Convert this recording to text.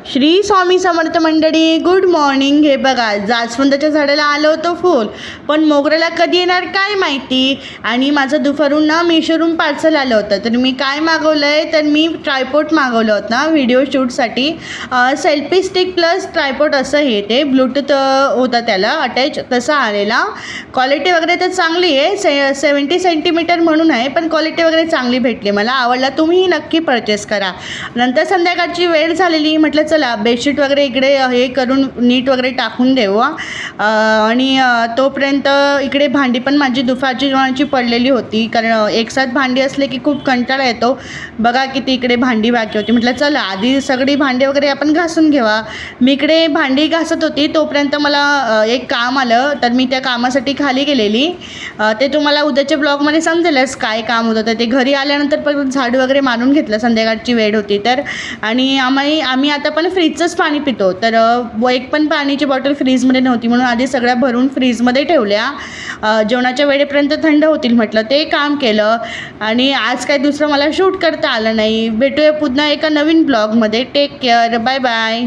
श्री स्वामी समर्थ मंडळी, good morning. हे बघा, जास्वंदाच्या झाडाला आलं होतं फूल, पण मोगऱ्याला कधी येणार काय माहिती. आणि माझं दुपारून ना मिशोरून पार्सल आलं होतं. तर मी काय मागवलं आहे, तर मी ट्रायपॉड मागवलं होतं व्हिडिओ शूटसाठी. सेल्फी स्टिक प्लस ट्रायपॉड असं हे ते ब्लूटूथ होतं त्याला अटॅच, तसा आलेला. क्वालिटी वगैरे तर चांगली आहे, 70 सेंटीमीटर म्हणून आहे, पण क्वालिटी वगैरे चांगली भेटली, मला आवडला. तुम्हीही नक्की परचेस करा. नंतर संध्याकाळची वेळ झालेली, म्हटलं चला बेडशीट वगैरे इकडे हे करून नीट वगैरे टाकून देऊ. आणि तोपर्यंत इकडे भांडी पण माझी दुपारची जेवणाची पडलेली होती, कारण एकसाथ भांडी असले की खूप कंटाळा येतो. बघा किती इकडे भांडी बाकी होती. म्हटलं चला आधी सगळी भांडी वगैरे आपण घासून घेवा. मी इकडे भांडी घासत होती, तोपर्यंत मला एक काम आलं, तर मी त्या कामासाठी खाली गेलेली. ते तुम्हाला उद्याच्या ब्लॉगमध्ये समजेलच काय काम होतं. तर ते घरी आल्यानंतर पण झाडू वगैरे मारून घेतलं, संध्याकाळची वेळ होती तर. आणि आम्ही आता पण फ्रीजचंच पाणी पितो, तर एक पण पाण्याची बॉटल फ्रीजमध्ये नव्हती, म्हणून आधी सगळ्या भरून फ्रीजमध्ये ठेवल्या. जेवणाच्या वेळेपर्यंत थंड होतील म्हटलं, ते काम केलं. आणि आज काय दुसरं मला शूट करता आलं नाही. भेटूया पुन्हा एका नवीन ब्लॉगमध्ये. Take care, bye bye.